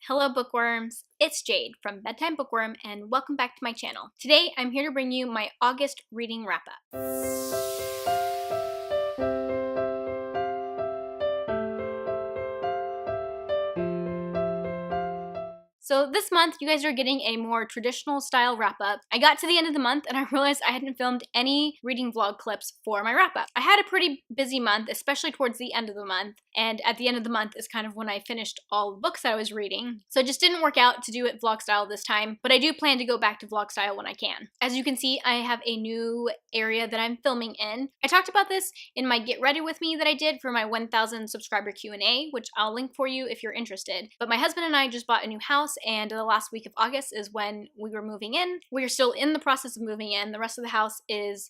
Hello bookworms, it's Jade from Bedtime Bookworm and welcome back to my channel. Today I'm here to bring you my August reading wrap-up. So this month, you guys are getting a more traditional style wrap-up. I got to the end of the month and I realized I hadn't filmed any reading vlog clips for my wrap-up. I had a pretty busy month, especially towards the end of the month, and at the end of the month is kind of when I finished all the books that I was reading. So it just didn't work out to do it vlog style this time, but I do plan to go back to vlog style when I can. As you can see, I have a new area that I'm filming in. I talked about this in my Get Ready With Me that I did for my 1,000 subscriber Q&A, which I'll link for you if you're interested. But my husband and I just bought a new house, and the last week of August is when we were moving in. We are still in the process of moving in. The rest of the house is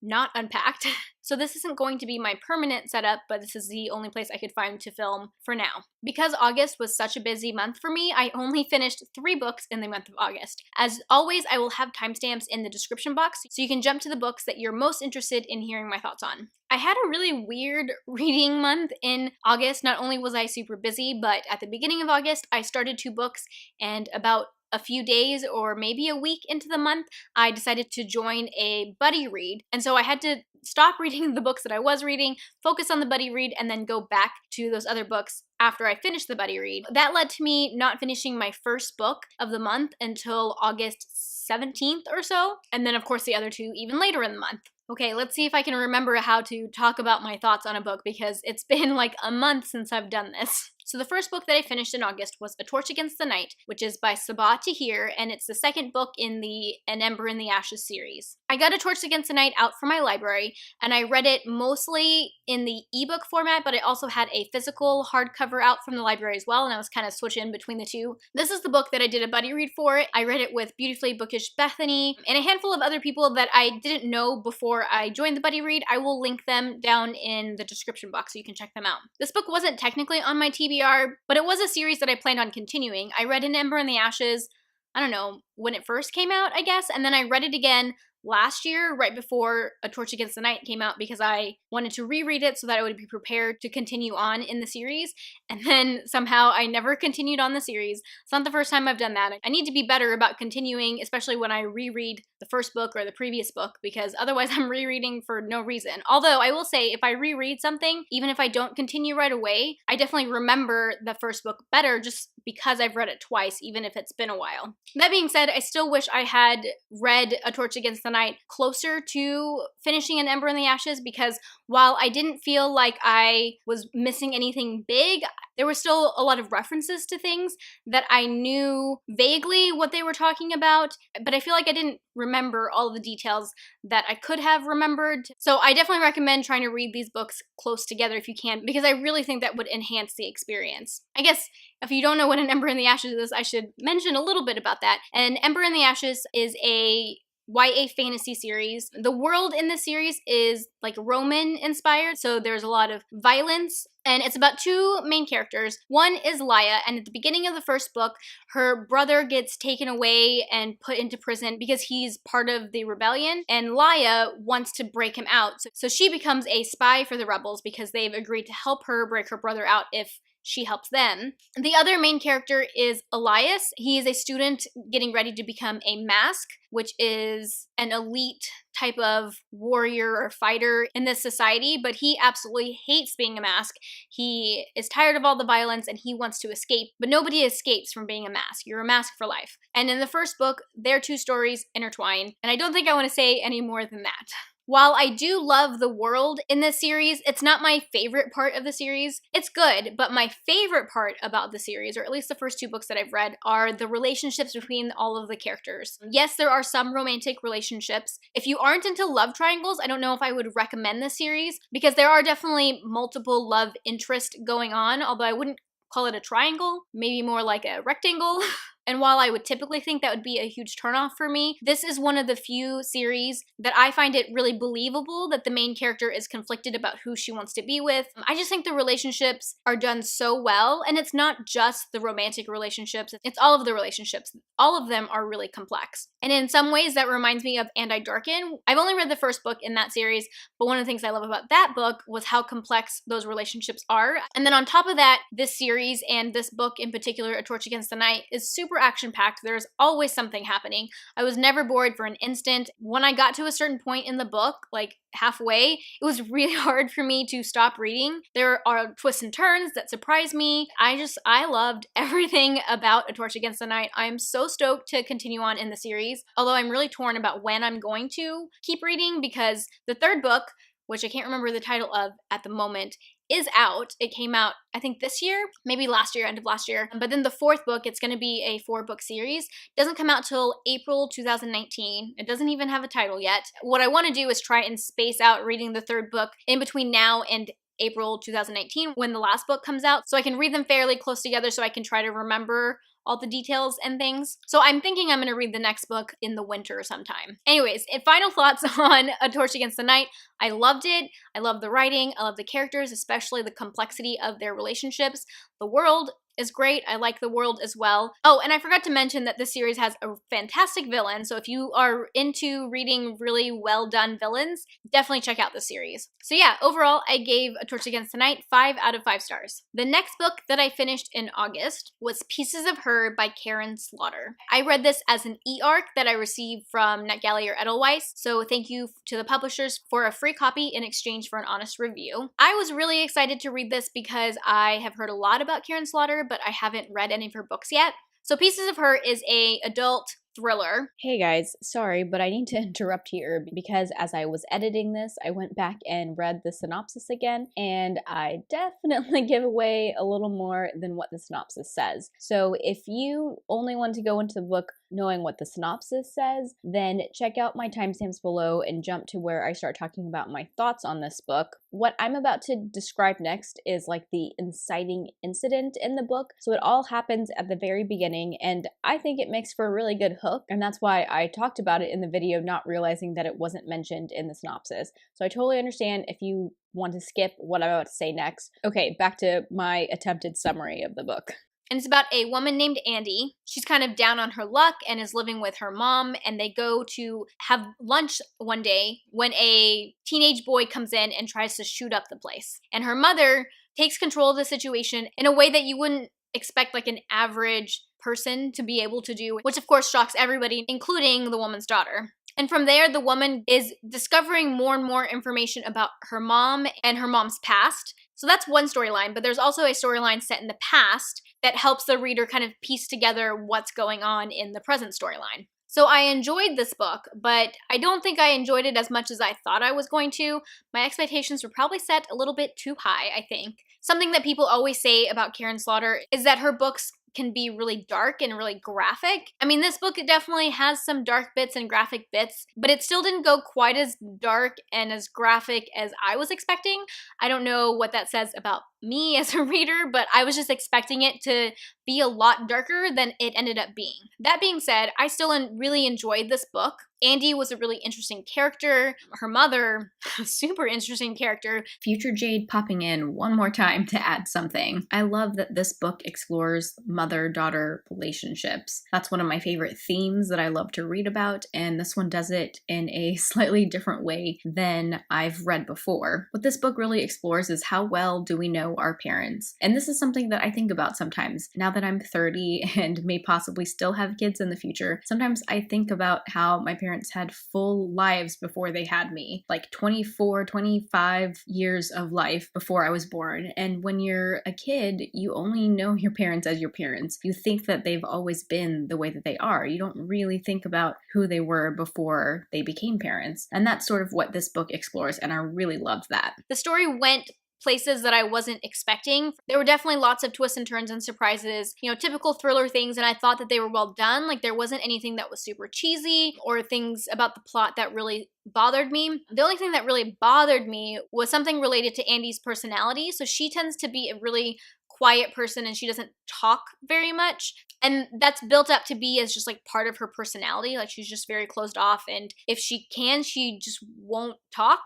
not unpacked. So this isn't going to be my permanent setup, but this is the only place I could find to film for now. Because August was such a busy month for me, I only finished 3 books in the month of August. As always, I will have timestamps in the description box so you can jump to the books that you're most interested in hearing my thoughts on. I had a really weird reading month in August. Not only was I super busy, but at the beginning of August, I started 2 books, and about a few days or maybe a week into the month, I decided to join a buddy read. And so I had to stop reading the books that I was reading, focus on the buddy read, and then go back to those other books after I finished the buddy read. That led to me not finishing my first book of the month until August 17th or so, and then of course the other 2 even later in the month. Okay, let's see if I can remember how to talk about my thoughts on a book because it's been like a month since I've done this. So the first book that I finished in August was A Torch Against the Night, which is by Sabaa, Tahir, and it's the second book in the An Ember in the Ashes series. I got A Torch Against the Night out from my library, and I read it mostly in the ebook format, but I also had a physical hardcover out from the library as well, and I was kind of switching between the 2. This is the book that I did a buddy read for. I read it with Beautifully Bookish Bethany and a handful of other people that I didn't know before I joined the buddy read. I will link them down in the description box so you can check them out. This book wasn't technically on my TBR, but it was a series that I planned on continuing. I read An Ember in the Ashes, I don't know, when it first came out, I guess, and then I read it again last year, right before A Torch Against the Night came out, because I wanted to reread it so that I would be prepared to continue on in the series, and then somehow I never continued on the series. It's not the first time I've done that. I need to be better about continuing, especially when I reread the first book or the previous book, because otherwise I'm rereading for no reason. Although I will say, if I reread something, even if I don't continue right away, I definitely remember the first book better just because I've read it twice, even if it's been a while. That being said, I still wish I had read A Torch Against the Night closer to finishing An Ember in the Ashes, because while I didn't feel like I was missing anything big, there were still a lot of references to things that I knew vaguely what they were talking about, but I feel like I didn't remember all the details that I could have remembered. So I definitely recommend trying to read these books close together if you can, because I really think that would enhance the experience. I guess if you don't know what An Ember in the Ashes is, I should mention a little bit about that. An Ember in the Ashes is a YA fantasy series. The world in the series is like Roman inspired, so there's a lot of violence, and it's about 2 main characters. One is Laia, and at the beginning of the first book, her brother gets taken away and put into prison because he's part of the rebellion, and Laia wants to break him out. So she becomes a spy for the rebels because they've agreed to help her break her brother out if she helps them. The other main character is Elias. He is a student getting ready to become a mask, which is an elite type of warrior or fighter in this society, but he absolutely hates being a mask. He is tired of all the violence and he wants to escape, but nobody escapes from being a mask. You're a mask for life. And in the first book, their 2 stories intertwine, and I don't think I want to say any more than that. While I do love the world in this series, it's not my favorite part of the series. It's good, but my favorite part about the series, or at least the first 2 books that I've read, are the relationships between all of the characters. Yes, there are some romantic relationships. If you aren't into love triangles, I don't know if I would recommend this series, because there are definitely multiple love interest going on, although I wouldn't call it a triangle, maybe more like a rectangle. And while I would typically think that would be a huge turnoff for me, this is one of the few series that I find it really believable that the main character is conflicted about who she wants to be with. I just think the relationships are done so well, and it's not just the romantic relationships, it's all of the relationships. All of them are really complex. And in some ways that reminds me of And I Darken. I've only read the first book in that series, but one of the things I love about that book was how complex those relationships are. And then on top of that, this series and this book in particular, A Torch Against the Night, is super action-packed. There's always something happening. I was never bored for an instant. When I got to a certain point in the book, like halfway, it was really hard for me to stop reading. There are twists and turns that surprise me. I loved everything about A Torch Against the Night. I'm so stoked to continue on in the series, although I'm really torn about when I'm going to keep reading, because the third book, which I can't remember the title of at the moment, is out. It came out, I think this year, maybe last year, end of last year. But then the fourth book, it's going to be a 4-book series, doesn't come out till April 2019. It doesn't even have a title yet. What I want to do is try and space out reading the third book in between now and April 2019 when the last book comes out, so I can read them fairly close together so I can try to remember all the details and things. So I'm thinking I'm going to read the next book in the winter sometime. Anyways, final thoughts on A Torch Against the Night. I loved it. I love the writing. I love the characters, especially the complexity of their relationships. The world is great. I like the world as well. Oh, and I forgot to mention that this series has a fantastic villain, so if you are into reading really well done villains, definitely check out this series. So yeah, overall, I gave A Torch Against the Night 5 out of 5 stars. The next book that I finished in August was Pieces of Her by Karin Slaughter. I read this as an e-arc that I received from NetGalley or Edelweiss, so thank you to the publishers for a free copy in exchange for an honest review. I was really excited to read this because I have heard a lot about Karin Slaughter, but I haven't read any of her books yet. So Pieces of Her is an adult thriller. Hey guys, sorry, but I need to interrupt here because as I was editing this, I went back and read the synopsis again, and I definitely give away a little more than what the synopsis says. So if you only want to go into the book knowing what the synopsis says, then check out my timestamps below and jump to where I start talking about my thoughts on this book. What I'm about to describe next is like the inciting incident in the book. So it all happens at the very beginning, and I think it makes for a really good hook, and that's why I talked about it in the video, not realizing that it wasn't mentioned in the synopsis. So I totally understand if you want to skip what I'm about to say next. Okay, back to my attempted summary of the book. And it's about a woman named Andy. She's kind of down on her luck and is living with her mom, and they go to have lunch one day when a teenage boy comes in and tries to shoot up the place. And her mother takes control of the situation in a way that you wouldn't expect like an average person to be able to do, which of course shocks everybody, including the woman's daughter. And from there, the woman is discovering more and more information about her mom and her mom's past. So that's one storyline, but there's also a storyline set in the past that helps the reader kind of piece together what's going on in the present storyline. So I enjoyed this book, but I don't think I enjoyed it as much as I thought I was going to. My expectations were probably set a little bit too high, I think. Something that people always say about Karin Slaughter is that her books can be really dark and really graphic. I mean, this book definitely has some dark bits and graphic bits, but it still didn't go quite as dark and as graphic as I was expecting. I don't know what that says about me as a reader, but I was just expecting it to be a lot darker than it ended up being. That being said, I still really enjoyed this book. Andy was a really interesting character. Her mother, a super interesting character. Future Jade popping in one more time to add something. I love that this book explores mother-daughter relationships. That's one of my favorite themes that I love to read about, and this one does it in a slightly different way than I've read before. What this book really explores is how well do we know our parents? And this is something that I think about sometimes. Now that I'm 30 and may possibly still have kids in the future, sometimes I think about how my parents had full lives before they had me, like 24, 25 years of life before I was born. And when you're a kid, you only know your parents as your parents. You think that they've always been the way that they are. You don't really think about who they were before they became parents. And that's sort of what this book explores, and I really loved that. The story went places that I wasn't expecting. There were definitely lots of twists and turns and surprises, you know, typical thriller things, and I thought that they were well done. Like, there wasn't anything that was super cheesy or things about the plot that really bothered me. The only thing that really bothered me was something related to Andy's personality. So she tends to be a really quiet person and she doesn't talk very much. And that's built up to be as just like part of her personality. Like she's just very closed off, and if she can, she just won't talk.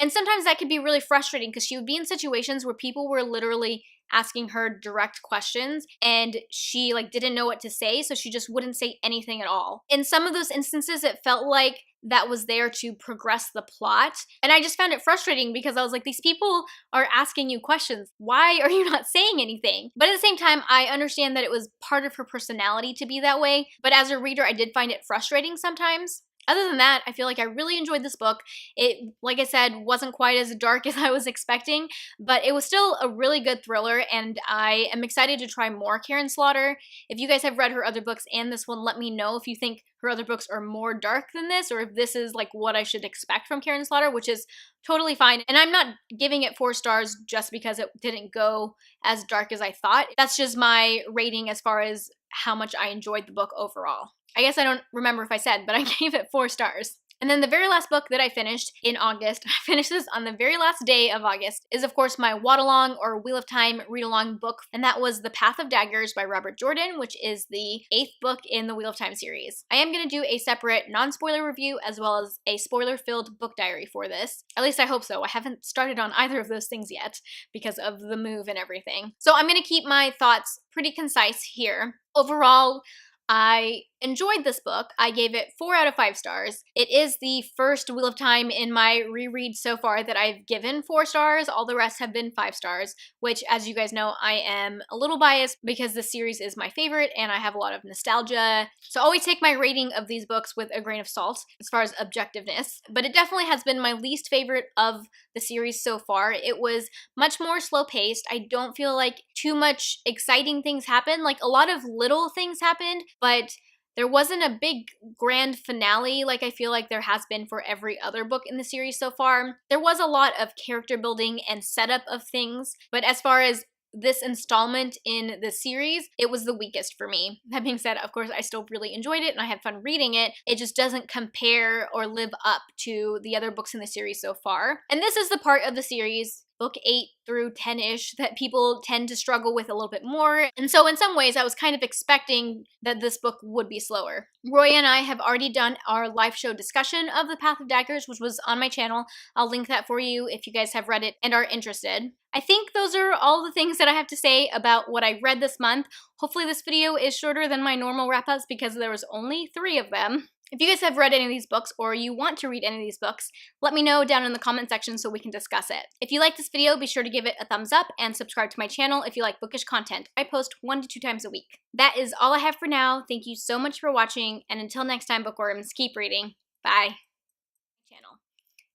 And sometimes that could be really frustrating because she would be in situations where people were literally asking her direct questions and she like didn't know what to say, so she just wouldn't say anything at all. In some of those instances, it felt like that was there to progress the plot, and I just found it frustrating because I was like, these people are asking you questions. Why are you not saying anything? But at the same time, I understand that it was part of her personality to be that way, but as a reader, I did find it frustrating sometimes. Other than that, I feel like I really enjoyed this book. It, like I said, wasn't quite as dark as I was expecting, but it was still a really good thriller, and I am excited to try more Karin Slaughter. If you guys have read her other books and this one, let me know if you think her other books are more dark than this, or if this is like what I should expect from Karin Slaughter, which is totally fine. And I'm not giving it 4 stars just because it didn't go as dark as I thought. That's just my rating as far as how much I enjoyed the book overall. I guess I don't remember if I said, but I gave it 4 stars. And then the very last book that I finished in August, I finished this on the very last day of August, is of course my Watt-along or Wheel of Time read-along book, and that was The Path of Daggers by Robert Jordan, which is the 8th book in the Wheel of Time series. I am going to do a separate non-spoiler review as well as a spoiler-filled book diary for this. At least I hope so. I haven't started on either of those things yet because of the move and everything. So I'm going to keep my thoughts pretty concise here. Overall, I enjoyed this book. I gave it 4 out of 5 stars. It is the first Wheel of Time in my reread so far that I've given 4 stars. All the rest have been 5 stars, which, as you guys know, I am a little biased because the series is my favorite and I have a lot of nostalgia. So always take my rating of these books with a grain of salt as far as objectiveness. But it definitely has been my least favorite of the series so far. It was much more slow-paced. I don't feel like too much exciting things happened. Like, a lot of little things happened, but there wasn't a big grand finale like I feel like there has been for every other book in the series so far. There was a lot of character building and setup of things, but as far as this installment in the series, it was the weakest for me. That being said, of course, I still really enjoyed it and I had fun reading it. It just doesn't compare or live up to the other books in the series so far. And this is the part of the series, book 8 through 10-ish, that people tend to struggle with a little bit more. And so in some ways, I was kind of expecting that this book would be slower. Roy and I have already done our live show discussion of The Path of Daggers, which was on my channel. I'll link that for you if you guys have read it and are interested. I think those are all the things that I have to say about what I read this month. Hopefully this video is shorter than my normal wrap-ups because there was only 3 of them. If you guys have read any of these books or you want to read any of these books, let me know down in the comment section so we can discuss it. If you like this video, be sure to give it a thumbs up and subscribe to my channel if you like bookish content. I post 1 to 2 times a week. That is all I have for now. Thank you so much for watching, and until next time, bookworms, keep reading. Bye.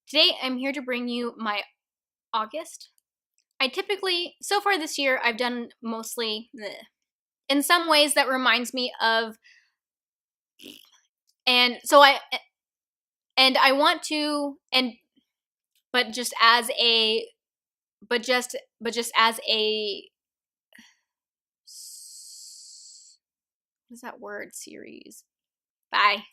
Today, I'm here to bring you my August. I typically, so far this year, I've done mostly bleh. In some ways that reminds me of, and so I want to, but just as a, what is that word, series? Bye.